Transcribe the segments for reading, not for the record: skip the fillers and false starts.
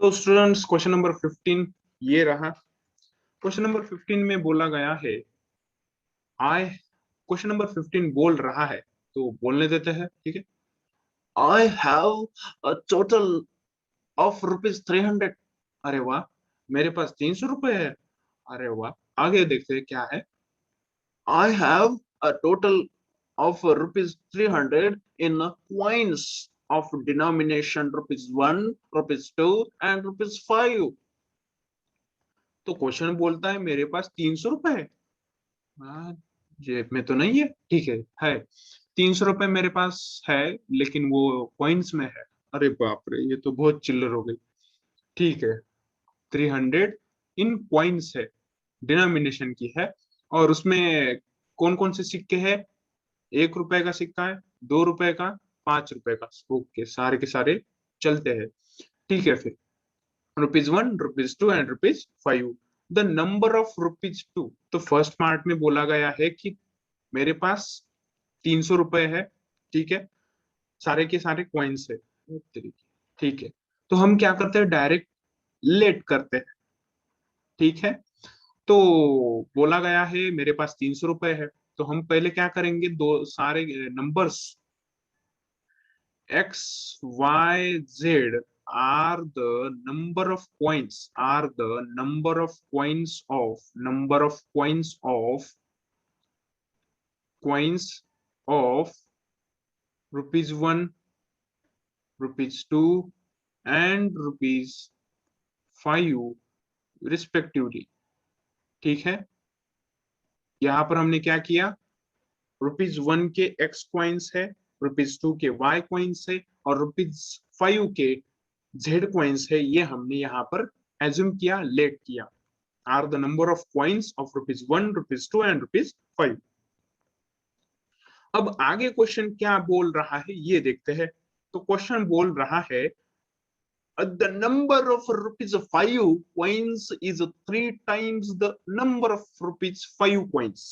तो students question number 15 ये रहा। क्वेश्चन नंबर 15 में बोला गया है आई क्वेश्चन नंबर 15 बोल रहा है, तो बोलने देते हैं, ठीक है। I have a total of ₹300। अरे वाह, मेरे पास 300 रुपए है। अरे वाह, आगे देखते हैं क्या है। I have a total of ₹300 in coins of denomination ₹1, ₹2 and ₹5। तो क्वेश्चन बोलता है मेरे पास 300 रुपए है। हाँ, जेब में तो नहीं है, ठीक है 300 रुपए मेरे पास है, लेकिन वो कॉइन्स में है। अरे बाप रे, ये तो बहुत चिल्लर हो गई। ठीक है, 300 इन कॉइन्स है, डिनोमिनेशन की है, और उसमें कौन कौन से सिक्के हैं? 1 रुपए का सिक्का है, 2 रुपए का, 5 रुपए का। ओके, सारे के सारे चलते हैं। ठीक है, फिर ₹1, ₹2 एंड ₹5। The number of ₹2। तो फर्स्ट पार्ट में बोला गया है कि मेरे पास 300 रुपए है, ठीक है, सारे के सारे कॉइन्स है। ठीक है, तो हम क्या करते हैं, डायरेक्ट लेट करते हैं। ठीक है, तो बोला गया है मेरे पास 300 रुपए है, तो हम पहले क्या करेंगे, दो सारे numbers x, y, z are the number of coins, are the number of coins of coins of ₹1, ₹2 and ₹5 respectively. ठीक है, यहाँ पर हमने क्या किया, ₹1 के x कॉइन्स है, ₹2 के y कॉइन्स है, और ₹5 के z कॉइन्स है। ये हमने यहाँ पर एज्यूम किया, लेट किया। Are the number of coins of ₹1, ₹2 and ₹5। अब आगे क्वेश्चन क्या बोल रहा है ये देखते हैं। तो क्वेश्चन बोल रहा है the number of ₹5 coins is 3 times the number of ₹5 coins।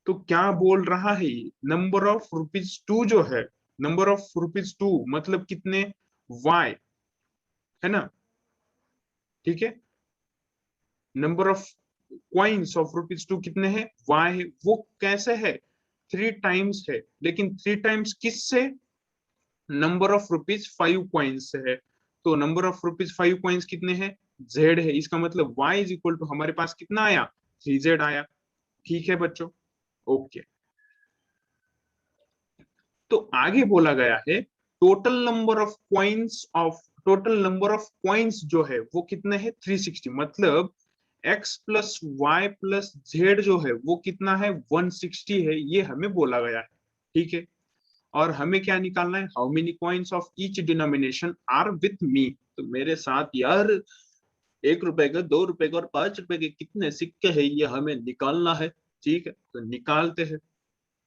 तो क्या बोल रहा है, नंबर ऑफ ₹2 जो है, नंबर ऑफ ₹2 मतलब कितने, y है ना, ठीक है। नंबर ऑफ क्वाइंस ऑफ ₹2 कितने हैं, y है। वो कैसे है, 3 टाइम्स है, लेकिन 3 टाइम्स किससे, नंबर ऑफ ₹5 कॉइन्स से है। तो नंबर ऑफ ₹5 कॉइन्स कितने हैं, z है। इसका मतलब y इज इक्वल टू हमारे पास कितना आया, 3z आया। ठीक है बच्चों, ओके। तो आगे बोला गया है टोटल नंबर ऑफ कॉइन्स जो है वो कितने हैं, 360। मतलब x plus Y plus Z जो है वो कितना है, 160 है, ये हमें बोला गया है। ठीक है, और हमें क्या निकालना है, how many coins of each denomination are with me. तो मेरे साथ यार 1 रुपए का, 2 रुपए का और 5 रुपए के कितने सिक्के हैं, ये हमें निकालना है। ठीक है, तो निकालते हैं।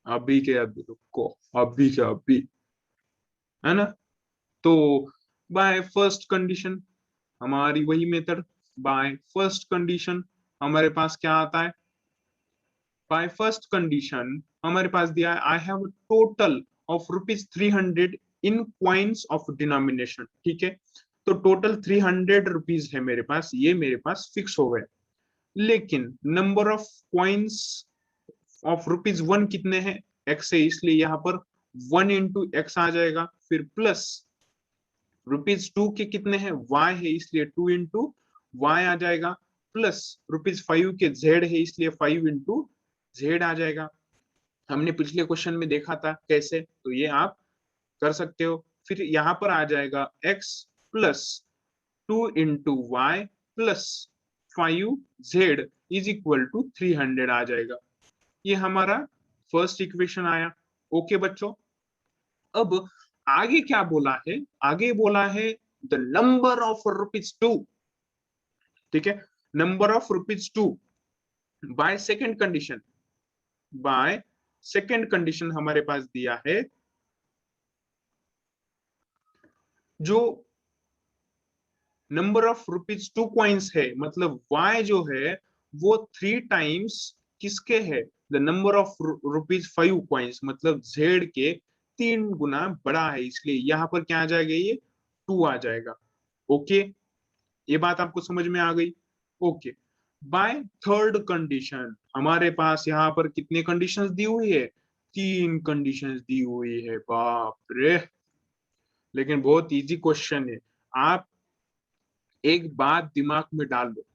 अभी के अभी रुको, अभी के अभी, है ना। तो बाय फर्स्ट कंडीशन, हमारी वही मेथड, बाय फर्स्ट कंडीशन हमारे पास क्या आता है, बाय फर्स्ट कंडीशन हमारे पास दिया है I have total of ₹300 in coins of denomination. ठीक है, तो टोटल ₹300 है मेरे पास, ये मेरे पास फिक्स हो गए। लेकिन नंबर ऑफ क्वाइंस ऑफ ₹1 कितने हैं, x है, इसलिए यहाँ पर 1 इंटू एक्स आ जाएगा। फिर प्लस ₹2 के कितने हैं, y है, इसलिए 2 इंटू वाई आ जाएगा। प्लस ₹5 के z है, इसलिए 5 इंटू z आ जाएगा। हमने पिछले क्वेश्चन में देखा था कैसे, तो ये आप कर सकते हो। फिर यहाँ पर आ जाएगा x plus 2 into Y plus 5z is equal to 300 आ जाएगा। ये हमारा फर्स्ट इक्वेशन आया। ओके बच्चों, अब आगे क्या बोला है, आगे बोला है द नंबर ऑफ ₹2। ठीक है, number of ₹2 by second condition, by second condition हमारे पास दिया है जो नंबर ऑफ ₹2 कॉइन्स है, मतलब y जो है वो 3 टाइम्स किसके है, द नंबर ऑफ ₹5 कॉइन्स, मतलब z के 3 गुना बड़ा है, इसलिए यहाँ पर क्या आ जाएगा, ये 2 आ जाएगा। ओके, ये बात आपको समझ में आ गई? ओके। बाय थर्ड कंडीशन, हमारे पास यहाँ पर कितने कंडीशंस दी हुई है? 3 कंडीशंस दी हुई है। बाप रे, लेकिन बहुत इजी क्वेश्चन है। आप एक बात दिमाग में डाल दो,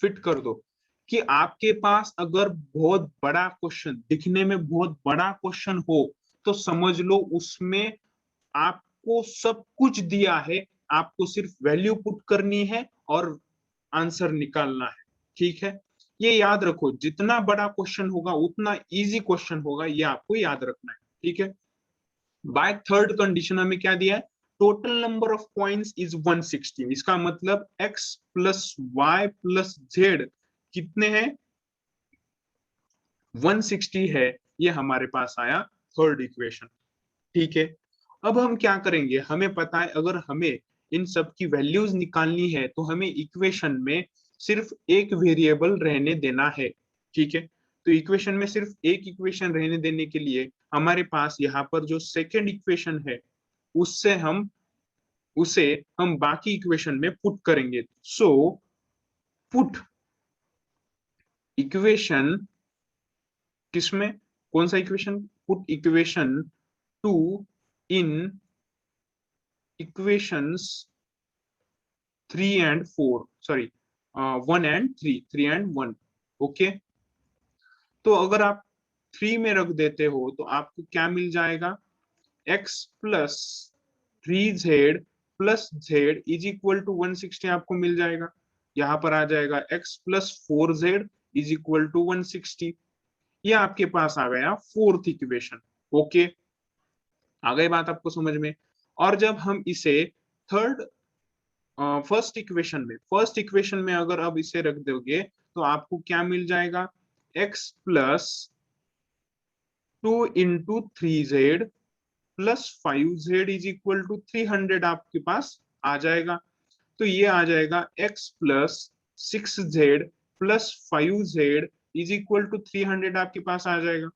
फिट कर दो कि आपके पास अगर बहुत बड़ा क्वेश्चन, दिखने में बहुत बड़ा क्वेश्चन हो, तो समझ लो उसमें आपको सब कुछ दिया है, आपको सिर्फ वैल्यू पुट करनी है और आंसर निकालना है। ठीक है, ये याद रखो, जितना बड़ा क्वेश्चन होगा उतना इजी क्वेश्चन होगा, ये आपको याद रखना है। ठीक है, बाय थर्ड कंडीशन हमें क्या दिया है? Total number of points is 160। इसका मतलब x plus Y plus Z कितने हैं? 160 है। ये हमारे पास आया थर्ड इक्वेशन। ठीक है, अब हम क्या करेंगे, हमें पता है अगर हमें इन सब की वैल्यूज निकालनी है तो हमें इक्वेशन में सिर्फ एक वेरिएबल रहने देना है। ठीक है, तो इक्वेशन में सिर्फ एक इक्वेशन रहने देने के लिए हमारे पास यहाँ पर जो सेकेंड इक्वेशन है उससे हम उसे हम बाकी इक्वेशन में पुट करेंगे। सो पुट इक्वेशन किसमें, कौन सा equation? Put equation 2 in equations 3 and 4, sorry 1 and 3, 3 and 1। Okay, तो अगर आप 3 में रख देते हो तो आपको क्या मिल जाएगा? x plus 3z plus z is equal to 160 आपको मिल जाएगा। यहाँ पर आ जाएगा x plus 4z is equal to 160। ये आपके पास आ गया फोर्थ इक्वेशन। ओके, आ गई बात आपको समझ में? और जब हम इसे थर्ड फर्स्ट इक्वेशन में अगर अब इसे रख दोगे तो आपको क्या मिल जाएगा? x plus 2 into 3z plus 5z is equal to 300 आपके पास आ जाएगा। तो ये आ जाएगा x plus 6z plus 5z is equal to 300 आपके पास आ जाएगा।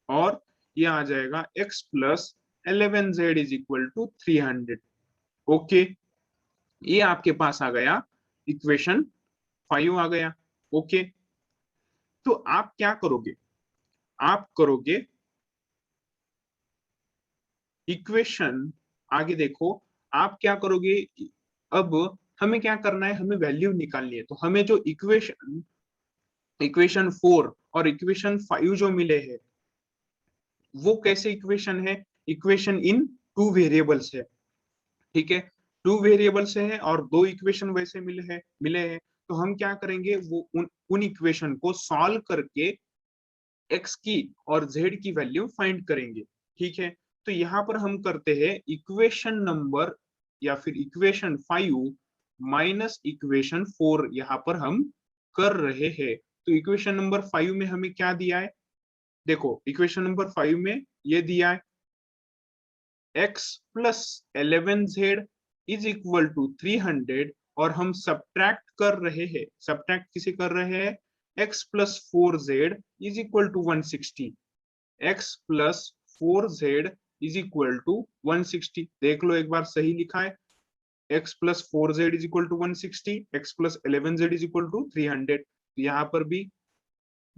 और ये आ जाएगा x plus 11z is equal to 300। Okay, ये आपके पास आ गया इक्वेशन 5 आ गया। ओके, तो आप क्या करोगे? आप करोगे इक्वेशन, आगे देखो आप क्या करोगे। अब हमें क्या करना है, हमें वैल्यू निकालनी है। तो हमें जो इक्वेशन 4 और इक्वेशन 5 जो मिले हैं वो कैसे इक्वेशन है? इक्वेशन इन 2 वेरिएबल्स है। ठीक है, 2 वेरिएबल्स है और 2 इक्वेशन वैसे मिले हैं। तो हम क्या करेंगे, वो उन इक्वेशन को सॉल्व करके x की और z की वैल्यू फाइंड करेंगे। ठीक है, तो यहाँ पर हम करते हैं इक्वेशन नंबर या फिर इक्वेशन 5 माइनस इक्वेशन 4 यहाँ पर हम कर रहे हैं। तो इक्वेशन नंबर 5 में हमें क्या दिया है? देखो इक्वेशन नंबर 5 में ये दिया है x plus 11z is equal to 300 और हम सब्ट्रैक्ट कर रहे हैं। सब्ट्रैक्ट किसे कर रहे हैं? x plus 4z is equal to 160। x plus 4z is equal to 160। देख लो एक बार सही लिखा है, x plus 4z is equal to 160, x plus 11z is equal to 300। यहाँ पर भी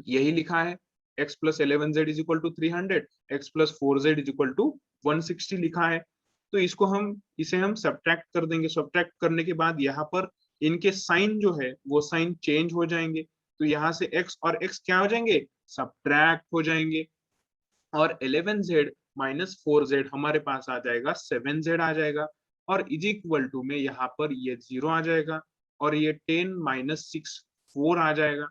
यही लिखा है, x plus 11z is equal to 300, x plus 4z is equal to 160 लिखा है। तो इसे हम सब्ट्रैक्ट कर देंगे। सब्ट्रैक्ट करने के बाद यहाँ पर इनके साइन जो है वो साइन चेंज हो जाएंगे। तो यहाँ से x और x क्या हो जाएंगे? सब्ट्रैक्ट हो जाएंगे। और 11z माइनस 4z हमारे पास आ जाएगा 7z आ जाएगा। और इज इक्वल टू में यहाँ पर ये 0 आ जाएगा और ये 10 माइनस 6 4 आ जाएगा।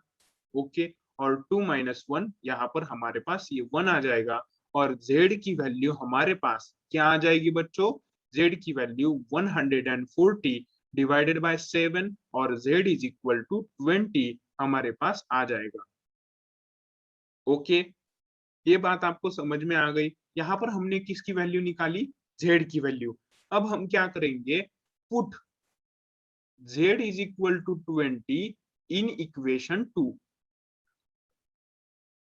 ओके, और 2 माइनस 1 यहाँ पर हमारे पास ये 1 आ जाएगा। और z की वैल्यू हमारे पास क्या आ जाएगी बच्चों? z की वैल्यू 140 डिवाइडेड बाय 7 और z इज इक्वल टू 20 हमारे पास आ जाएगा। ओके, ये बात आपको समझ में आ गई? यहाँ पर हमने किसकी वैल्यू निकाली? z की वैल्यू। अब हम क्या करेंगे, put z is equal to 20 in equation 2।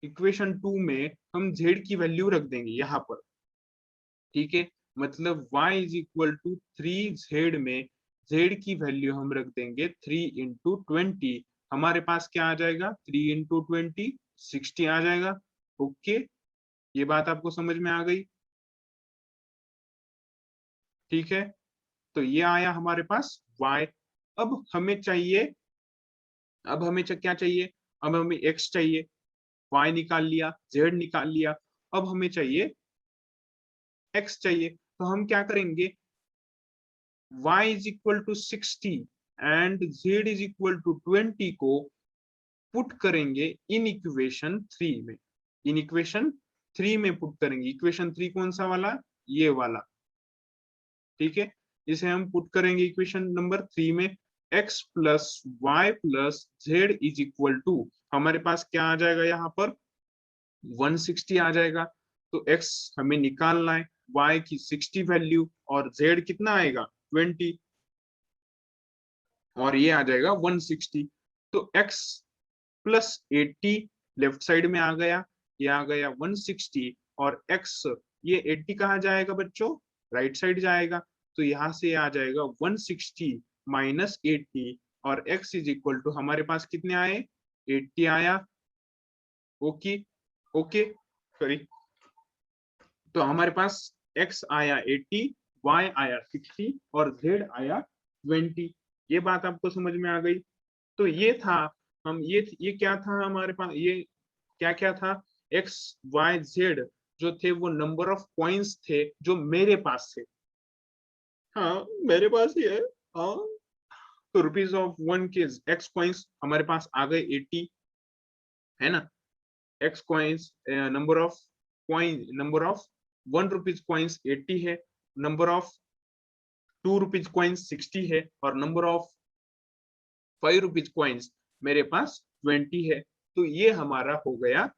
Equation 2 में हम z की वैल्यू रख देंगे यहाँ पर। ठीक है, मतलब y is equal to 3z में z की वैल्यू हम रख देंगे 3 इंटू 20, हमारे पास क्या आ जाएगा 3 इंटू 20 60 आ जाएगा। ओके, ये बात आपको समझ में आ गई? ठीक है, तो ये आया हमारे पास y। अब हमें चाहिए, अब हमें क्या चाहिए, अब हमें x चाहिए, y निकाल लिया, z निकाल लिया, अब हमें चाहिए x चाहिए। तो हम क्या करेंगे, y is equal to 60 and z is equal to 20 को पुट करेंगे इन इक्वेशन 3 में, इन इक्वेशन 3 में पुट करेंगे। इक्वेशन 3 कौन सा वाला, ये वाला, ठीक है। इसे हम पुट करेंगे इक्वेशन नंबर 3 में, x plus Y plus z is equal to, हमारे पास क्या आ जाएगा यहाँ पर 160 आ जाएगा। तो x हमें निकालना है, y की 60 वैल्यू और z कितना आएगा 20, और ये आ जाएगा 160। तो x प्लस 80 लेफ्ट साइड में आ गया, ये आ गया 160, और x ये 80 कहाँ जाएगा बच्चों, राइट साइड जाएगा। तो यहाँ से आ जाएगा 160 माइनस 80, और x इज इक्वल टू हमारे पास कितने आए 80 आया। ओके ओके सॉरी, तो हमारे पास x आया 80, y आया 60 और z आया 20। ये बात आपको समझ में आ गई? तो ये था, हम ये क्या था हमारे पास, ये क्या क्या था, x y z जो थे वो नंबर ऑफ पॉइंट्स थे जो मेरे पास थे। हाँ मेरे पास ही है। हाँ, तो रुपीज ऑफ 1 के x कॉइन्स हमारे पास आ गए 80, है ना। x coins number of coin, number of 1 rupees coins 80 है, नंबर ऑफ 2 रुपीज कॉइन्स 60 है, और नंबर ऑफ 5 रुपीज कॉइन्स मेरे पास 20 है। तो ये हमारा हो गया